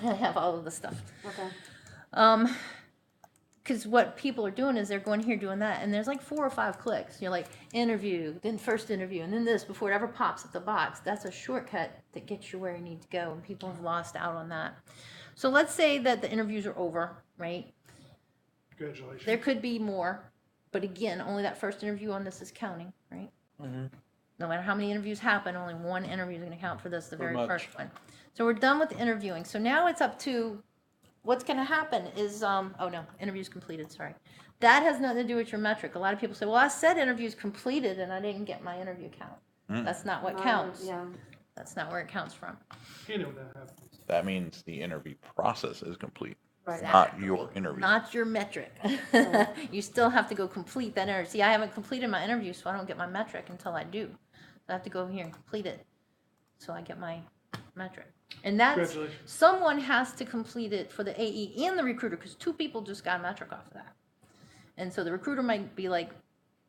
I have all of the stuff. Okay. Because what people are doing is they're going here doing that, and there's like 4 or 5 clicks. You're like, interview, then first interview, and then this before it ever pops up the box. That's a shortcut that gets you where you need to go, and people have lost out on that. So let's say that the interviews are over, right? Congratulations. There could be more, but again, only that first interview on this is counting, right? Mm-hmm. No matter how many interviews happen, only one interview is going to count for this, the Pretty very much. first one. So we're done with the interviewing. So now it's up to what's going to happen is, oh no, interviews completed, sorry. That has nothing to do with your metric. A lot of people say, well, I said interviews completed and I didn't get my interview count. That's not what counts. Yeah. That's not where it counts from. You know that happens. That means the interview process is complete, Right. not your interview. Not your metric. You still have to go complete that interview. See, I haven't completed my interview, so I don't get my metric until I do. So I have to go over here and complete it, so I get my metric. And that's, Congratulations. someone has to complete it for the AE and the recruiter, because 2 people just got a metric off of that. And so the recruiter might be like,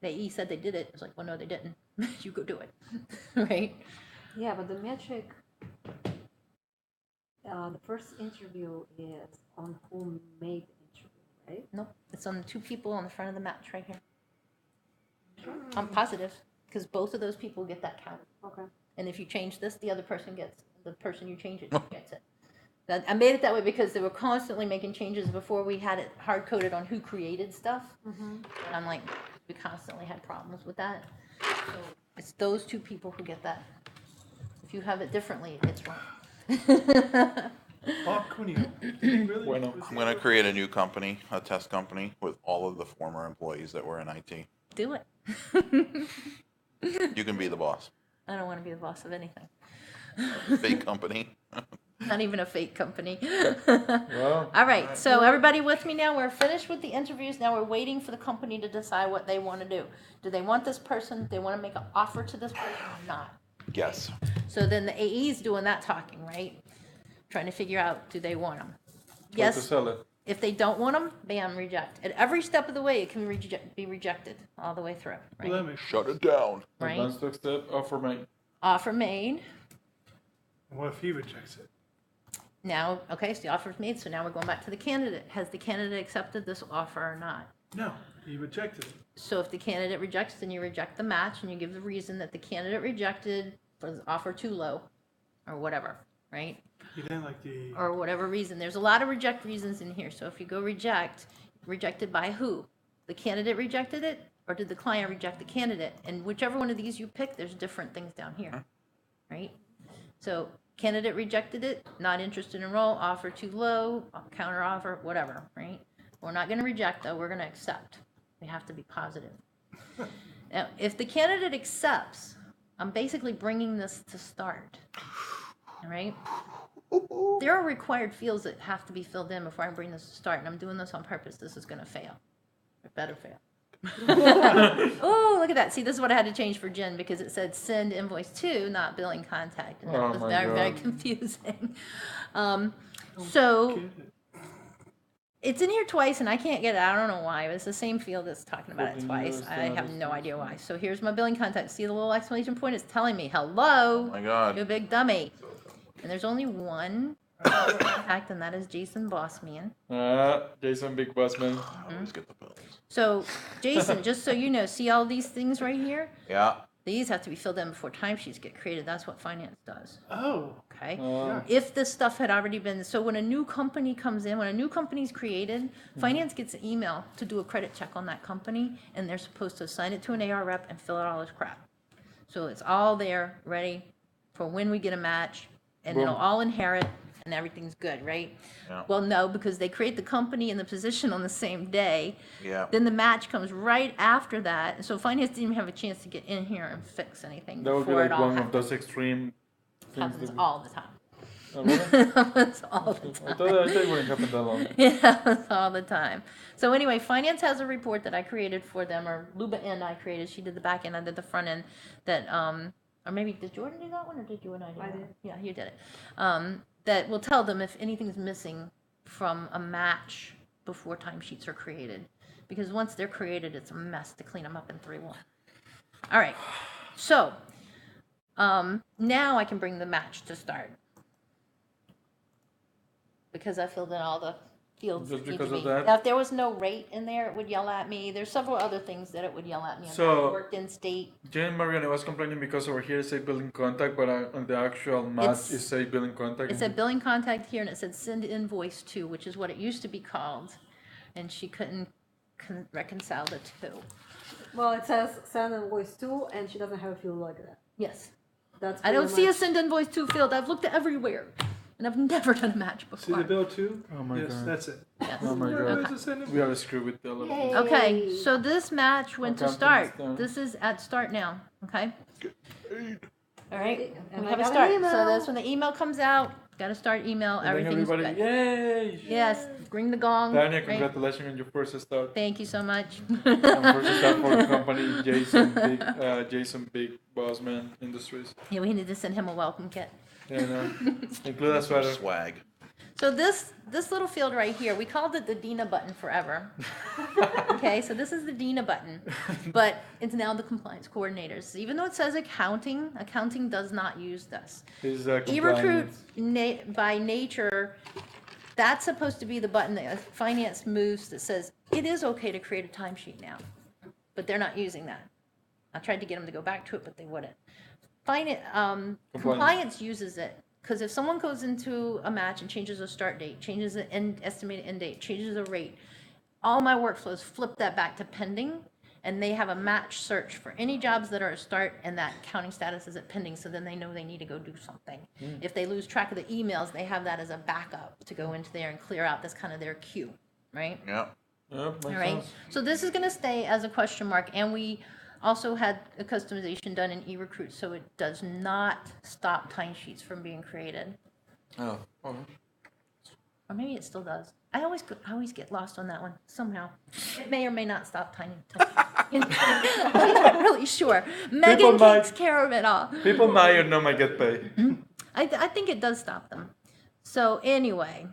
the AE said they did it. It's like, well, no, they didn't. You go do it, right? Yeah, but the metric, the first interview is on who made the interview, right? Nope, it's on the 2 people on the front of the match right here. I'm positive, because both of those people get that count. Okay. And if you change this, the other person gets, the person you change it to gets it. That, I made it that way because they were constantly making changes before we had it hard-coded on who created stuff. Mm-hmm. And I'm like, we constantly had problems with that. So it's those 2 people who get that. If you have it differently, it's wrong. Bob Cuneo. Did he really? Bueno. was he I'm going to ever- create a new company, a test company, with all of the former employees that were in IT. Do it. You can be the boss. I don't want to be the boss of anything. Fake company. Not even a fake company. Well, All right, so everybody with me now? We're finished with the interviews. Now we're waiting for the company to decide what they want to do. Do they want this person? Do they want to make an offer to this person or not? yes. So then the AE's doing that talking, right? Trying to figure out, do they want them? Yes. To sell it. If they don't want them, bam, reject. At every step of the way, it can be rejected all the way through, Well, that right? makes Shut it down. Right? Advanced to accept offer made. Offer made. What if he rejects it? Now, okay, so the offer's made, so now we're going back to the candidate. Has the candidate accepted this offer or not? No, he rejected it. So if the candidate rejects, then you reject the match and you give the reason that the candidate rejected for the offer too low or whatever, right? He didn't like the. Or whatever reason. There's a lot of reject reasons in here. So if you go reject, rejected by who? The candidate rejected it, or did the client reject the candidate? And whichever one of these you pick, there's different things down here, right? So candidate rejected it, not interested in role, offer too low, counter offer, whatever, right? We're not going to reject though, we're going to accept. We have to be positive. Now, if the candidate accepts, I'm basically bringing this to start, all right? There are required fields that have to be filled in before I bring this to start, and I'm doing this on purpose. This is going to fail. It better fail. Oh, look at that. See, this is what I had to change for Jen because it said send invoice to, not billing contact. And that Oh was my very, very God. confusing. So Get it. it's in here twice, and I can't get it. I don't know why. It's the same field that's talking about it 14 twice. years, I have status. no idea why. So here's my billing contact. See the little exclamation point? It's telling me, hello. Oh my God. You big dummy. And there's only one contact, and that is Jason Bossman. Jason Big Boss Man. I always get the bills. So, Jason, just so you know, see all these things right here? Yeah. These have to be filled in before timesheets get created. That's what finance does. Oh. Okay? Uh, If this stuff had already been, so when a new company comes in, when a new company's created, finance gets an email to do a credit check on that company, and they're supposed to assign it to an AR rep and fill out all this crap. So it's all there, ready for when we get a match, and it'll Boom. all inherit, and everything's good, right? Yeah. Well, no, because they create the company and the position on the same day. Yeah. Then the match comes right after that, and so finance didn't even have a chance to get in here and fix anything that would be before it like all one of happens. those extreme things. Happens that we- all the time. Oh, really? Happens all the I time. thought it wouldn't happen that long. It happens all the time. So anyway, finance has a report that I created for them, or Luba and I created. She did the back end, I did the front end. That or maybe did Jordan do that one, or did you and I do I that? did. Yeah, you did it. That will tell them if anything's missing from a match before timesheets are created, because once they're created, it's a mess to clean them up in 3-1. All right. So now I can bring the match to start. because I filled in all the fields. Just that need because to of be. that? Now, if there was no rate in there, it would yell at me. There's several other things that it would yell at me. on So- how it worked in state. Jane Mariani was complaining because over here it say billing contact, but on the actual match It's- it say billing contact. It said billing contact here, and it said send invoice to, which is what it used to be called, and she couldn't reconcile the two. Well, it says send invoice to, and she doesn't have a field like that. Yes, That's I don't pretty see a much- send invoice to field. I've looked everywhere, and I've never done a match See the before. bill too? Oh my Yes, God. that's it. Yes. Oh my Where god. is it sending? We have a screw with the elephant. Yay. Okay, so this match went to Okay, start. it's done. This is at start now, okay? All right, And we I have a got an start. So email. that's when the email comes out, gotta start email, And then everything's everybody, good. yay! Yes, ring the gong. Tanya, right? congratulations on your first start. Thank you so much. And first start for the company, Jason Big Bossman Industries. Yeah, we need to send him a welcome kit. And include a sweater. Swag. So this little field right here, we called it the Dina button forever. Okay, so this is the Dina button, but it's now the compliance coordinators. Even though it says accounting does not use this. This is eRecruit compliance. by nature, that's supposed to be the button that finance moves that says it is okay to create a timesheet now, but they're not using that. I tried to get them to go back to it, but they wouldn't. Compliance uses it. Because if someone goes into a match and changes a start date, changes the estimated end date, changes the rate, all my workflows flip that back to pending, and they have a match search for any jobs that are at start and that counting status is at pending, so then they know they need to go do something. If they lose track of the emails, they have that as a backup to go into there and clear out. That's kind of their queue, right? Yeah. Yeah, makes All right, sense. so this is gonna stay as a question mark, and we also had a customization done in eRecruit, so it does not stop timesheets from being created. Oh, okay. Or maybe it still does. I always get lost on that one somehow. It may or may not stop tiny. I'm not really sure. Megan might- takes care of it all. People might or not might get paid. I think it does stop them. So anyway,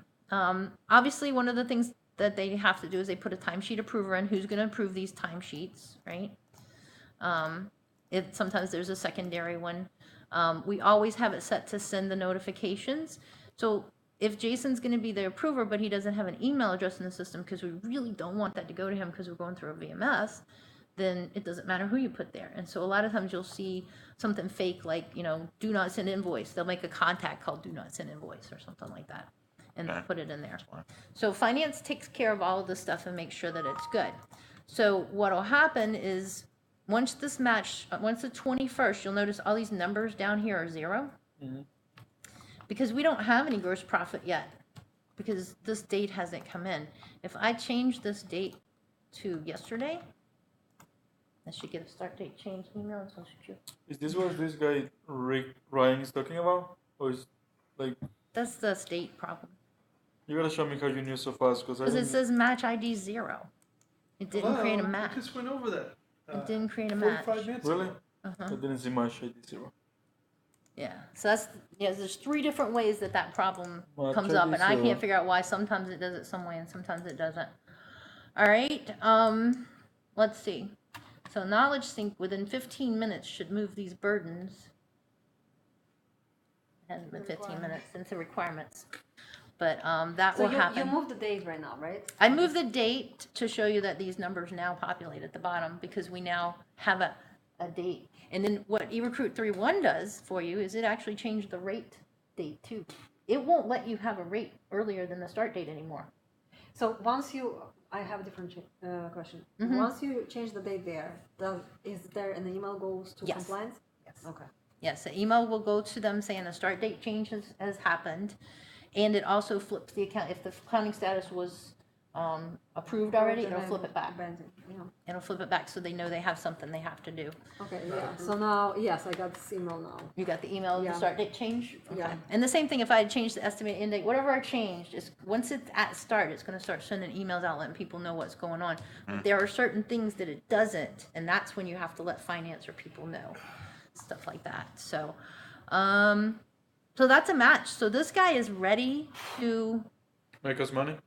obviously one of the things that they have to do is they put a timesheet approver in who's going to approve these timesheets, right? If sometimes there's a secondary one. We always have it set to send the notifications. So if Jason's going to be the approver, but he doesn't have an email address in the system because we really don't want that to go to him because we're going through a VMS, then it doesn't matter who you put there. And so a lot of times you'll see something fake like, do not send invoice. They'll make a contact called do not send invoice or something like that. And they'll Okay. put it in there. So finance takes care of all of this stuff and makes sure that it's good. So what'll happen is once the 21st, you'll notice all these numbers down here are 0. Because we don't have any gross profit yet, because this date hasn't come in. If I change this date to yesterday, I should get a start date change email and social security. Is this what this guy Rick Ryan is talking about? Or is like That's the state problem. you gotta show me how you knew so fast because I Because it didn't- says match ID 0. It didn't create a Hello, match. We just went over that. It didn't create a match. 45 minutes Really? ago. Uh-huh. I didn't see my shady zero. Yeah, so there's 3 different ways that problem Well, comes check up, and this I out. can't figure out why. Sometimes it does it some way, and sometimes it doesn't. All right, let's see. So knowledge sync within 15 minutes should move these burdens. It hasn't been 15 minutes since the requirements, but that So will you happen. move the date right now, right? I moved the date to show you that these numbers now populate at the bottom because we now have a date. And then what eRecruit 3.1 does for you is it actually changed the rate date too. It won't let you have a rate earlier than the start date anymore. So I have a different question. Mhm. Once you change the date there, is there an email goes to Yes. compliance? Yes. Okay. Yes, the email will go to them saying the start date change has happened. And it also flips the account. If the accounting status was approved already, it'll flip it back. Yeah. It'll flip it back so they know they have something they have to do. Okay, yeah. So now, yes, I got this email now. You got the email of the Yeah. start date change? Yeah. Okay. And the same thing if I had changed the estimated end date, whatever I changed, is once it's at start, it's gonna start sending emails out, letting people know what's going on. But there are certain things that it doesn't, and that's when you have to let finance or people know, stuff like that. So, so that's a match. So this guy is ready to Make us money?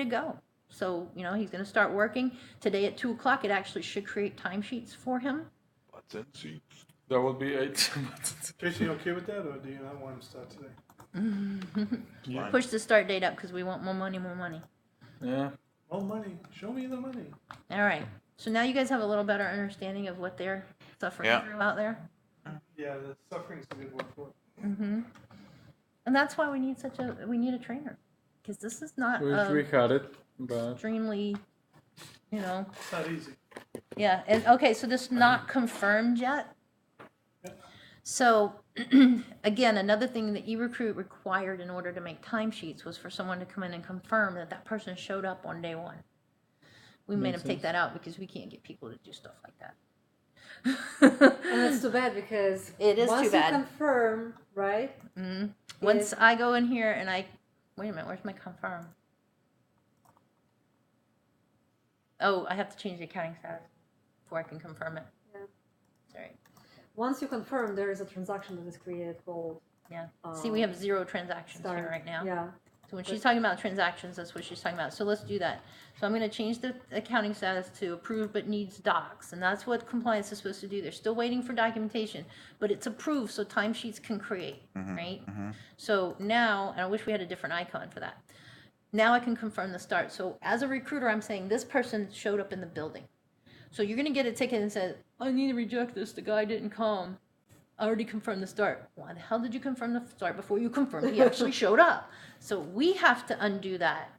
go. So, he's gonna start working. Today at 2:00, it actually should create timesheets for him. Butts and seats. That will be 8. Jason, you okay with that, or do you not want him to start today? Yeah. Push the start date up because we want more money, more money. Yeah. More money. Show me the money. All right. So now you guys have a little better understanding of what they're suffering Yeah. through out there. Yeah, the suffering's a good word for it. Mm-hmm. And that's why we need a trainer, because this is not Wish we had it, but extremely, It's not easy. yeah. And okay, so this is not confirmed yet. So again, another thing that eRecruit required in order to make timesheets was for someone to come in and confirm that that person showed up on day one. We made Makes them take sense. that out because we can't get people to do stuff like that. And it's too bad because It is once too bad. you confirm, right? Once I go in here and wait a minute, where's my confirm? Oh, I have to change the accounting status before I can confirm it. Yeah. Sorry. Once you confirm, there is a transaction that is created called Yeah. See, we have 0 transactions start. here right now. Yeah. So when she's talking about transactions, that's what she's talking about. So let's do that. So I'm going to change the accounting status to approved but needs docs. And that's what compliance is supposed to do. They're still waiting for documentation, but it's approved so timesheets can create, right? So now, and I wish we had a different icon for that. Now I can confirm the start. So as a recruiter, I'm saying this person showed up in the building. So you're going to get a ticket and say, I need to reject this. The guy didn't come. I already confirmed the start. Why the hell did you confirm the start before you confirmed he actually showed up? So we have to undo that.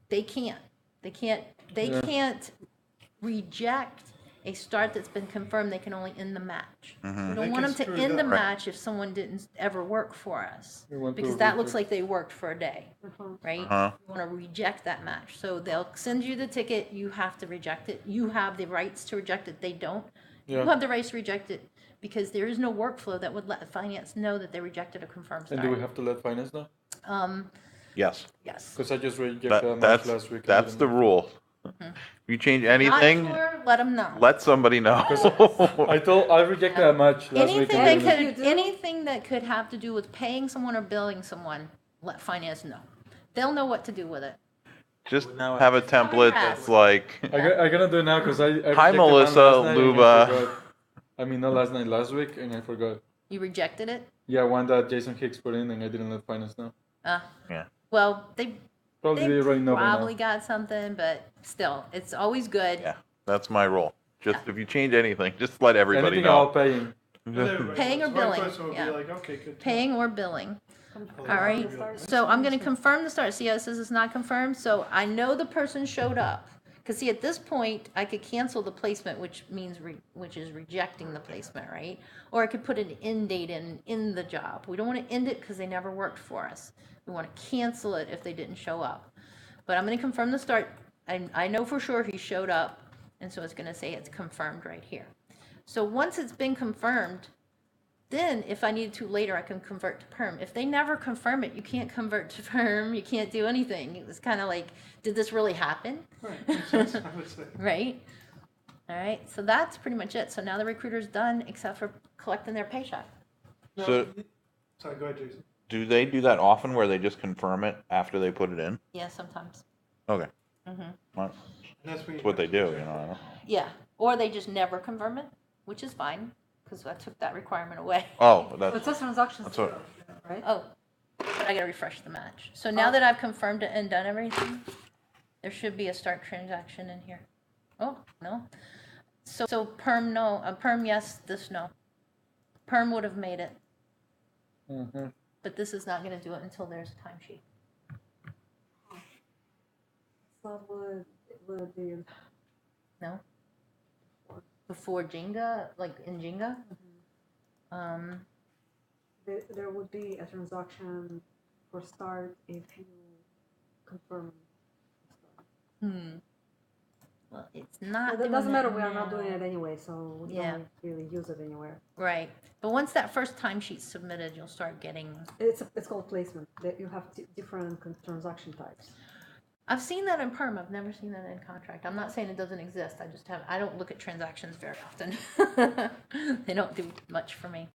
They can't. They can't reject a start that's been confirmed. They can only end the match. We They don't want can them to screw end it the up. match if someone didn't ever work for us. We want to Because that looks reject. like they worked for a day, right? You want to reject that match. So they'll send you the ticket. You have to reject it. You have the rights to reject it. They don't. You Yeah. have the rights to reject it because there is no workflow that would let finance know that they rejected a confirmed And start. do we have to let finance know? Yes. Yes. Because I just rejected a match That's last week. and that's the didn't know. rule. If you change Not anything, sure, let them know. let somebody know. I rejected a match last week. Anything and that didn't know. could, anything that could have to do with paying someone or billing someone, let finance know. They'll know what to do with it. Just Now I- have a template that's like, I'm gonna do it now because I Hi, rejected one Melissa, last night and I Luba. forgot. I mean, not last night, last week, and I forgot. You rejected it? Yeah, one that Jason Hicks put in, and I didn't let finance know. yeah. Well, they Probably they already know by now. probably got something, but still, it's always good. Yeah, that's my rule. Just if you change anything, just let everybody Anything I'll know. pay him. But everybody Paying knows. or My billing, question would yeah. be like, okay, good. Paying or billing. All All right. So I'm going to confirm the start. See how it says it's not confirmed? So I know the person showed up. Because see, at this point, I could cancel the placement, which means, which is rejecting the placement, right? Or I could put an end date in the job. We don't want to end it because they never worked for us. We want to cancel it if they didn't show up. But I'm going to confirm the start. I know for sure he showed up, and so it's going to say it's confirmed right here. So once it's been confirmed, then if I need to later, I can convert to perm. If they never confirm it, you can't convert to perm. You can't do anything. It's kind of like, did this really happen? Right, makes sense, I would say. Right? All right, so that's pretty much it. So now the recruiter's done except for collecting their paycheck. Now, So- sorry, go ahead, Jason. Do they do that often where they just confirm it after they put it in? Yeah, sometimes. Okay. Mm-hmm. Well, And that's when that's what they have do, to you reject. know. I don't- Yeah, or they just never confirm it, which is fine because I took that requirement away. Oh, So it that's, says transactions That's what- zero, right? Oh, but I gotta refresh the match. So now that I've confirmed it and done everything, there should be a start transaction in here. Oh, no. So perm, no. Perm, yes, this, no. Perm would have made it, Mm-hmm. but this is not gonna do it until there's a timesheet. So would it be No? Before Jenga, like in Jenga? there would be a transaction for start if you confirm. Well, it's not It doing doesn't it matter, we are not doing now. it anyway, so we Yeah. don't really use it anywhere. Right, but once that first timesheet's submitted, you'll start getting, It's called placement, that you have different transaction types. I've seen that in perm, I've never seen that in contract. I'm not saying it doesn't exist, I don't look at transactions very often. They don't do much for me.